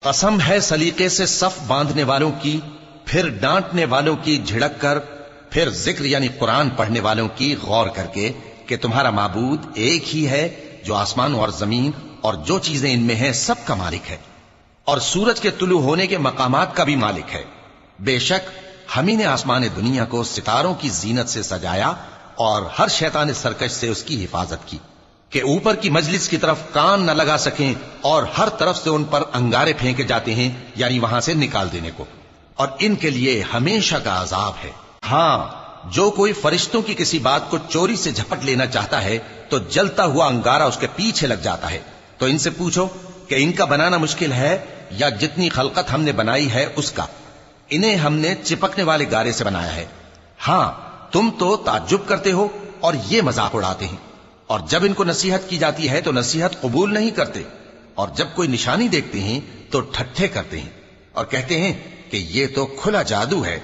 قسم ہے سلیقے سے صف باندھنے والوں کی، پھر ڈانٹنے والوں کی جھڑک کر، پھر ذکر یعنی قرآن پڑھنے والوں کی غور کر کے کہ تمہارا معبود ایک ہی ہے جو آسمانوں اور زمین اور جو چیزیں ان میں ہیں سب کا مالک ہے، اور سورج کے طلوع ہونے کے مقامات کا بھی مالک ہے۔ بے شک ہم ہی نے آسمان دنیا کو ستاروں کی زینت سے سجایا اور ہر شیطان سرکش سے اس کی حفاظت کی کہ اوپر کی مجلس کی طرف کان نہ لگا سکیں، اور ہر طرف سے ان پر انگارے پھینکے جاتے ہیں یعنی وہاں سے نکال دینے کو، اور ان کے لیے ہمیشہ کا عذاب ہے۔ ہاں، جو کوئی فرشتوں کی کسی بات کو چوری سے جھپٹ لینا چاہتا ہے تو جلتا ہوا انگارہ اس کے پیچھے لگ جاتا ہے۔ تو ان سے پوچھو کہ ان کا بنانا مشکل ہے یا جتنی خلقت ہم نے بنائی ہے اس کا؟ انہیں ہم نے چپکنے والے گارے سے بنایا ہے۔ ہاں، تم تو تعجب کرتے ہو اور یہ مذاق اڑاتے ہیں، اور جب ان کو نصیحت کی جاتی ہے تو نصیحت قبول نہیں کرتے، اور جب کوئی نشانی دیکھتے ہیں تو ٹھٹھے کرتے ہیں اور کہتے ہیں کہ یہ تو کھلا جادو ہے۔